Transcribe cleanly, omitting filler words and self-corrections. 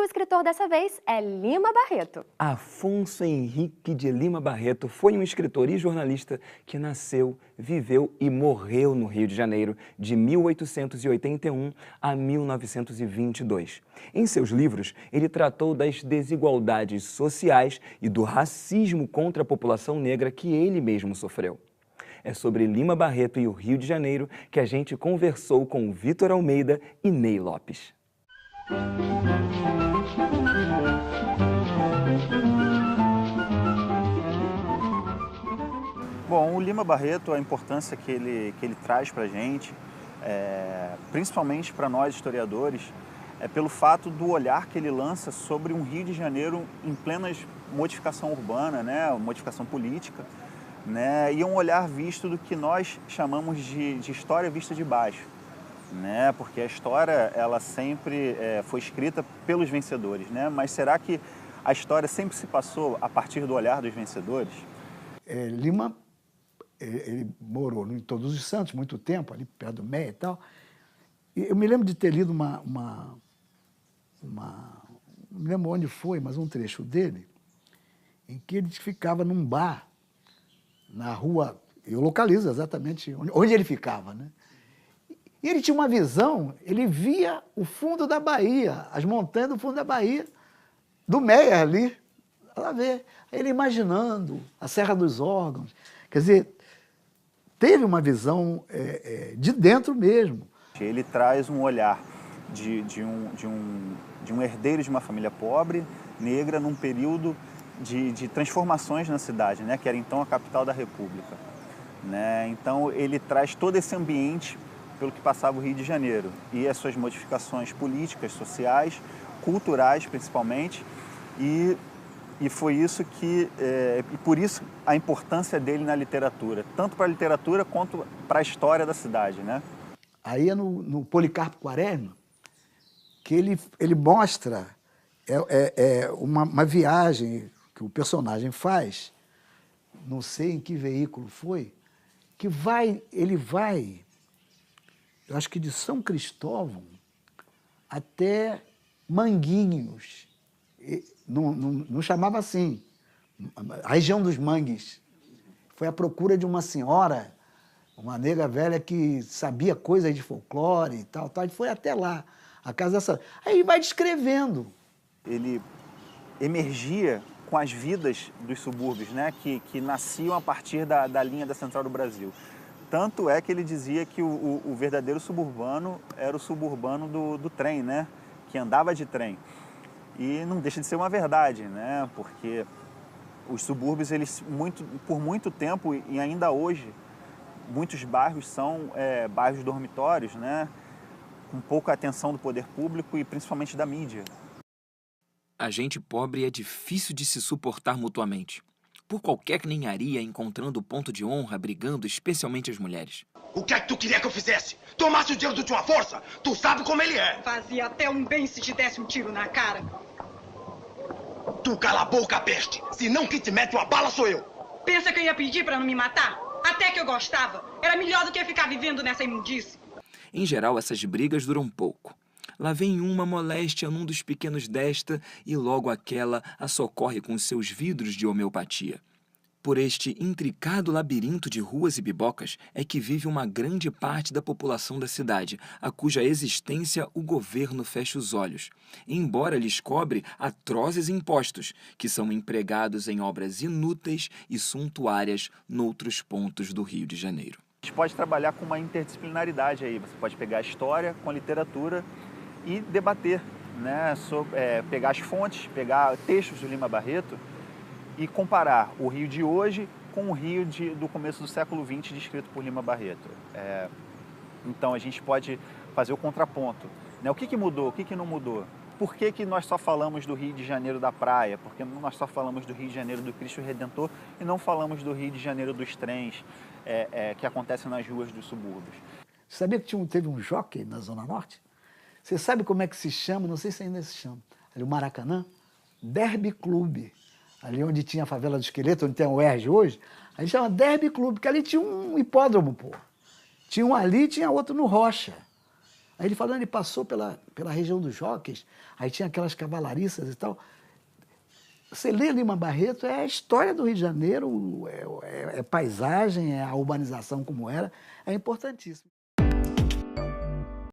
o escritor dessa vez é Lima Barreto. Afonso Henrique de Lima Barreto foi um escritor e jornalista que nasceu, viveu e morreu no Rio de Janeiro de 1881 a 1922. Em seus livros, ele tratou das desigualdades sociais e do racismo contra a população negra que ele mesmo sofreu. É sobre Lima Barreto e o Rio de Janeiro que a gente conversou com Vitor Almeida e Ney Lopes. Bom, o Lima Barreto, a importância que ele traz para a gente, principalmente para nós historiadores, é pelo fato do olhar que ele lança sobre um Rio de Janeiro em plena modificação urbana, né, modificação política, né, e um olhar visto do que nós chamamos de história vista de baixo, né, porque a história ela sempre foi escrita pelos vencedores, né, mas será que a história sempre se passou a partir do olhar dos vencedores? Lima, ele morou em Todos os Santos muito tempo, ali perto do Meia e tal. E eu me lembro de ter lido não me lembro onde foi, mas um trecho dele, em que ele ficava num bar, na rua, eu localizo exatamente onde ele ficava, né? E ele tinha uma visão, ele via o fundo da Bahia, as montanhas do fundo da Bahia, do Meia ali, lá ver. Ele imaginando a Serra dos Órgãos, quer dizer, teve uma visão de dentro mesmo. Ele traz um olhar de um herdeiro de uma família pobre, negra, num período de transformações na cidade, né, que era então a capital da República, né? Então ele traz todo esse ambiente pelo que passava o Rio de Janeiro e as suas modificações políticas, sociais, culturais principalmente, e foi isso que, e por isso a importância dele na literatura, tanto para a literatura quanto para a história da cidade, né? Aí é no Policarpo Quaresma que ele mostra uma viagem que o personagem faz, não sei em que veículo foi, que ele vai, eu acho que de São Cristóvão até Manguinhos, não chamava assim, a região dos Mangues. Foi à procura de uma senhora, uma negra velha que sabia coisas de folclore e tal, e foi até lá, a casa dessa. Aí ele vai descrevendo. Ele emergia com as vidas dos subúrbios, né, que nasciam a partir da linha da Central do Brasil. Tanto é que ele dizia que o verdadeiro suburbano era o suburbano do trem, né, que andava de trem. E não deixa de ser uma verdade, né, porque os subúrbios, eles por muito tempo e ainda hoje, muitos bairros são bairros dormitórios, né, com pouca atenção do poder público e principalmente da mídia. A gente pobre é difícil de se suportar mutuamente. Por qualquer ninharia, encontrando ponto de honra, brigando, especialmente as mulheres. O que é que tu queria que eu fizesse? Tomasse o dinheiro de uma força? Tu sabe como ele é. Fazia até um bem se te desse um tiro na cara. Tu cala a boca, peste. Senão quem te mete uma bala sou eu. Pensa que eu ia pedir pra não me matar? Até que eu gostava. Era melhor do que ficar vivendo nessa imundície. Em geral, essas brigas duram pouco. Lá vem uma moléstia num dos pequenos desta e logo aquela a socorre com seus vidros de homeopatia. Por este intricado labirinto de ruas e bibocas é que vive uma grande parte da população da cidade, a cuja existência o governo fecha os olhos, embora lhes cobre atrozes impostos, que são empregados em obras inúteis e suntuárias noutros pontos do Rio de Janeiro. A gente pode trabalhar com uma interdisciplinaridade aí, você pode pegar a história com a literatura e debater, né, pegar as fontes, pegar textos do Lima Barreto e comparar o Rio de hoje com o Rio do começo do século XX descrito por Lima Barreto. Então a gente pode fazer o contraponto, né? O que mudou, o que não mudou? Por que nós só falamos do Rio de Janeiro da praia? Por que nós só falamos do Rio de Janeiro do Cristo Redentor e não falamos do Rio de Janeiro dos trens que acontecem nas ruas dos subúrbios? Sabia que teve um jockey na Zona Norte? Você sabe como é que se chama? Não sei se ainda se chama. Ali o Maracanã, Derby Clube. Ali onde tinha a favela do Esqueleto, onde tem o UERJ hoje, a gente chama Derby Clube, porque ali tinha um hipódromo, pô. Tinha um ali e tinha outro no Rocha. Aí ele falando, ele passou pela região dos Jockeys, aí tinha aquelas cavalariças e tal. Você lê Lima Barreto, é a história do Rio de Janeiro, é paisagem, é a urbanização como era, é importantíssimo.